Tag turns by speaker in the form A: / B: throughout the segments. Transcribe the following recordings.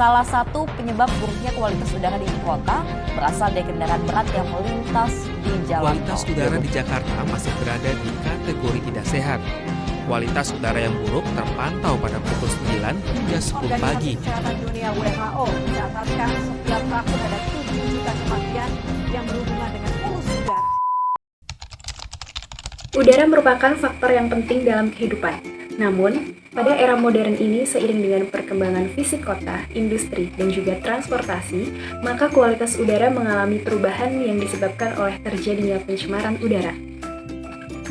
A: Salah satu penyebab buruknya kualitas udara di ibu kota berasal dari kendaraan berat yang melintas di jalan
B: Kualitas
A: tol.
B: udara di Jakarta masih berada di kategori tidak sehat. Kualitas udara yang buruk terpantau pada pukul 9 hingga 10 pagi.
C: Organisasi Kesehatan Dunia WHO mencatatkan setiap tahun ada 7 juta kematian yang berhubungan dengan polusi udara.
D: Udara merupakan faktor yang penting dalam kehidupan. Namun, pada era modern ini seiring dengan perkembangan fisik kota, industri, dan juga transportasi, maka kualitas udara mengalami perubahan yang disebabkan oleh terjadinya pencemaran udara.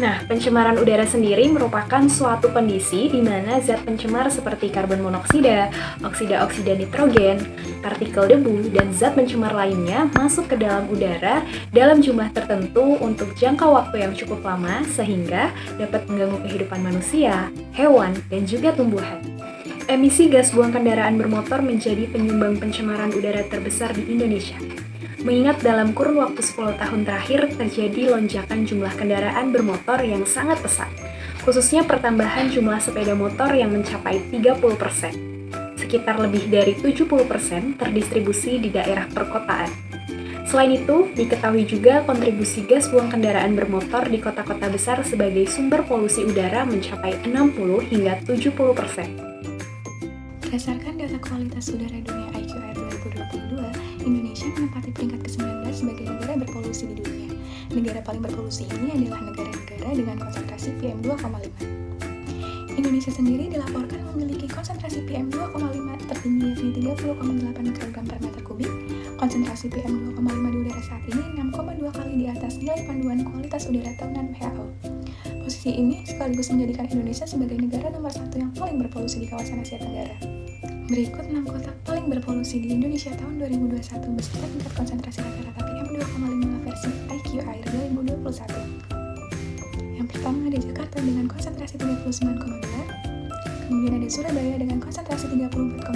D: Nah, pencemaran udara sendiri merupakan suatu kondisi di mana zat pencemar seperti karbon monoksida, oksida-oksida nitrogen, partikel debu, dan zat pencemar lainnya masuk ke dalam udara dalam jumlah tertentu untuk jangka waktu yang cukup lama sehingga dapat mengganggu kehidupan manusia, hewan, dan juga tumbuhan. Emisi gas buang kendaraan bermotor menjadi penyumbang pencemaran udara terbesar di Indonesia. Mengingat dalam kurun waktu 10 tahun terakhir terjadi lonjakan jumlah kendaraan bermotor yang sangat pesat, khususnya pertambahan jumlah sepeda motor yang mencapai 30%. Sekitar lebih dari 70% terdistribusi di daerah perkotaan. Selain itu, diketahui juga kontribusi gas buang kendaraan bermotor di kota-kota besar sebagai sumber polusi udara mencapai 60 hingga 70%.
E: Berdasarkan data kualitas udara dunia IQR 2022, Indonesia menempati peringkat ke-19 sebagai negara berpolusi di dunia. Negara paling berpolusi ini adalah negara-negara dengan konsentrasi PM2,5. Indonesia sendiri dilaporkan memiliki konsentrasi PM2,5 tertinggi yakni 30,8 kg per meter kubik. Konsentrasi PM2,5 di udara saat ini 6,2 kali di atas nilai panduan kualitas udara tahunan WHO. Posisi ini sekaligus menjadikan Indonesia sebagai negara nomor 1 yang paling berpolusi di kawasan Asia Tenggara. Berikut 6 kota paling berpolusi di Indonesia tahun 2021 beserta tingkat konsentrasi rata-rata PM2,5 versi IQR 2021. Yang pertama ada Jakarta dengan konsentrasi 39,2, kemudian ada Surabaya dengan konsentrasi 34,8,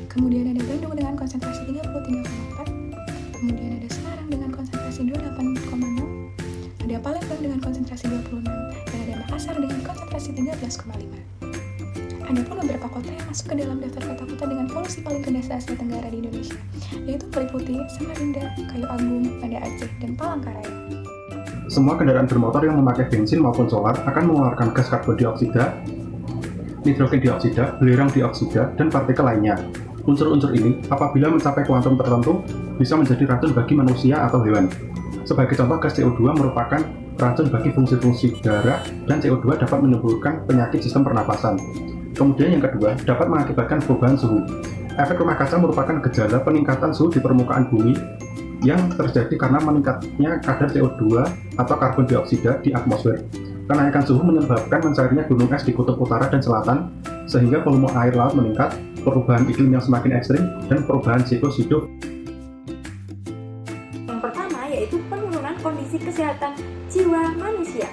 E: kemudian ada Bandung dengan konsentrasi 33,4, kemudian ada Semarang dengan konsentrasi 28,6, ada Palembang dengan konsentrasi 26, dan ada Makassar dengan konsentrasi 13,5. Ada pun beberapa kota yang masuk ke dalam daftar kota-kota dengan polusi paling rendah se-Asia Tenggara di Indonesia, yaitu meliputi Samarinda, Kayu Agung, Banda Aceh, dan Palangkaraya.
F: Semua kendaraan bermotor yang memakai bensin maupun solar akan mengeluarkan gas karbon dioksida, nitrogen dioksida, belerang dioksida, dan partikel lainnya. Unsur-unsur ini, apabila mencapai kuantum tertentu, bisa menjadi racun bagi manusia atau hewan. Sebagai contoh, gas CO2 merupakan racun bagi fungsi-fungsi darah, dan CO2 dapat menimbulkan penyakit sistem pernapasan. Kemudian yang kedua, dapat mengakibatkan perubahan suhu. Efek rumah kaca merupakan gejala peningkatan suhu di permukaan bumi yang terjadi karena meningkatnya kadar CO2 atau karbon dioksida di atmosfer. Kenaikan suhu menyebabkan mencairnya gunung es di kutub utara dan selatan, sehingga volume air laut meningkat, perubahan iklim yang semakin ekstrim, dan perubahan siklus hidup.
G: Yang pertama yaitu penurunan kondisi kesehatan jiwa manusia.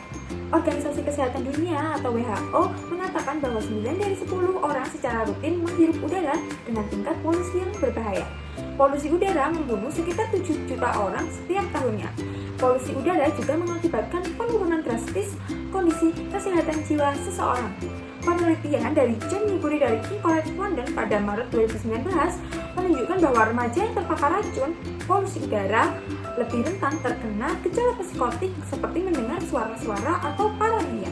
G: Organisasi Kesehatan Dunia atau WHO mengatakan bahwa 9 dari 10 orang secara rutin menghirup udara dengan tingkat polusi yang berbahaya. Polusi udara membunuh sekitar 7 juta orang setiap tahunnya. Polusi udara juga mengakibatkan penurunan drastis kondisi kesehatan jiwa seseorang. Penelitian dari John Newbury dari King College London pada Maret 2019 menunjukkan bahwa remaja yang terpapar racun polusi udara lebih rentan terkena gejala psikotik seperti mendengar suara-suara atau paranoia.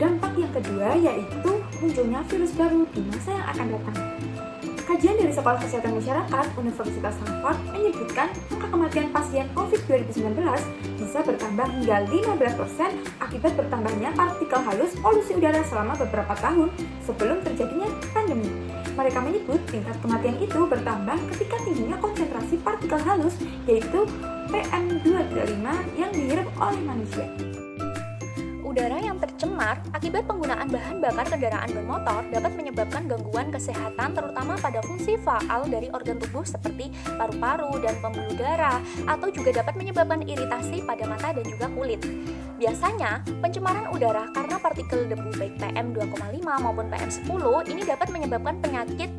G: Dampak yang kedua yaitu munculnya virus baru di masa yang akan datang. Kajian dari Sekolah Kesehatan Masyarakat Universitas Harvard menyebutkan angka kematian pasien COVID 2019 bisa bertambah hingga 15% akibat bertambahnya partikel halus polusi udara selama beberapa tahun sebelum terjadinya pandemi. Mereka menyebut tingkat kematian itu bertambah ketika tingginya konsentrasi partikel halus yaitu PM2,5 yang dihirup oleh manusia.
H: Udara yang tercemar akibat penggunaan bahan bakar kendaraan bermotor dapat menyebabkan gangguan kesehatan terutama pada fungsi faal dari organ tubuh seperti paru-paru dan pembuluh darah atau juga dapat menyebabkan iritasi pada mata dan juga kulit. Biasanya, pencemaran udara karena partikel debu baik PM2,5 maupun PM10 ini dapat menyebabkan penyakit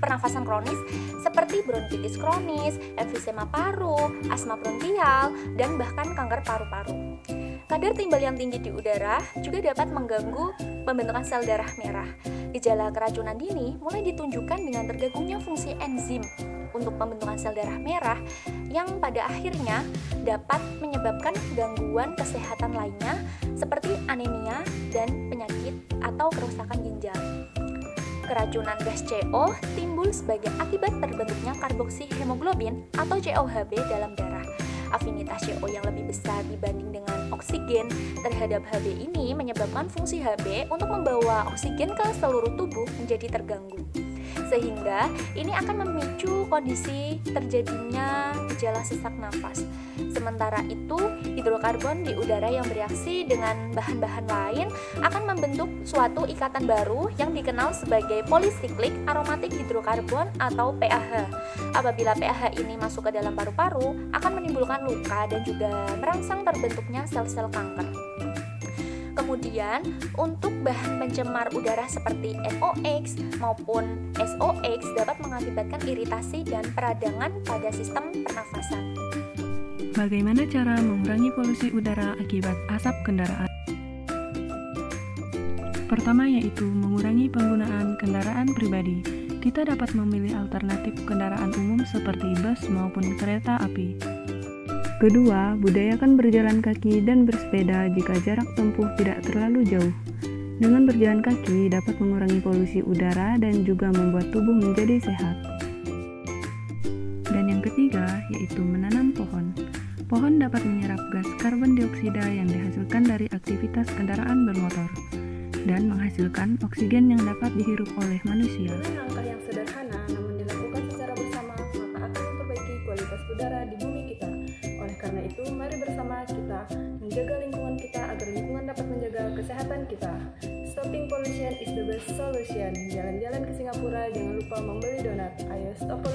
H: pernafasan kronis seperti bronkitis kronis, emfisema paru, asma bronkial, dan bahkan kanker paru-paru. Kadar timbal yang tinggi di udara juga dapat mengganggu pembentukan sel darah merah. Gejala keracunan dini mulai ditunjukkan dengan terganggunya fungsi enzim untuk pembentukan sel darah merah yang pada akhirnya dapat menyebabkan gangguan kesehatan lainnya seperti anemia dan penyakit atau kerusakan ginjal. Keracunan gas CO timbul sebagai akibat terbentuknya karboksi hemoglobin atau COHB dalam darah. Afinitas CO yang lebih besar dibanding dengan oksigen terhadap HB ini menyebabkan fungsi HB untuk membawa oksigen ke seluruh tubuh menjadi terganggu. Sehingga ini akan memicu kondisi terjadinya gejala sesak nafas. Sementara itu, hidrokarbon di udara yang bereaksi dengan bahan-bahan lain akan membentuk suatu ikatan baru yang dikenal sebagai polisiklik aromatik hidrokarbon atau PAH. Apabila PAH ini masuk ke dalam paru-paru, akan menimbulkan luka dan juga merangsang terbentuknya sel-sel kanker. Kemudian, untuk bahan pencemar udara seperti NOx maupun SOx dapat mengakibatkan iritasi dan peradangan pada sistem pernafasan.
I: Bagaimana cara mengurangi polusi udara akibat asap kendaraan? Pertama yaitu mengurangi penggunaan kendaraan pribadi. Kita dapat memilih alternatif kendaraan umum seperti bus maupun kereta api. Kedua, budayakan berjalan kaki dan bersepeda jika jarak tempuh tidak terlalu jauh. Dengan berjalan kaki dapat mengurangi polusi udara dan juga membuat tubuh menjadi sehat. Dan yang ketiga, yaitu menanam pohon. Pohon dapat menyerap gas karbon dioksida yang dihasilkan dari aktivitas kendaraan bermotor dan menghasilkan oksigen yang dapat dihirup oleh manusia.
D: Dengan langkah yang sederhana namun dilakukan secara bersama, maka akan memperbaiki kualitas udara di bumi kita. Oleh karena itu, mari bersama kita menjaga lingkungan kita agar lingkungan dapat menjaga kesehatan kita. Stopping pollution is the best solution. Jalan-jalan ke Singapura, jangan lupa membeli donat. Ayo stop pollution.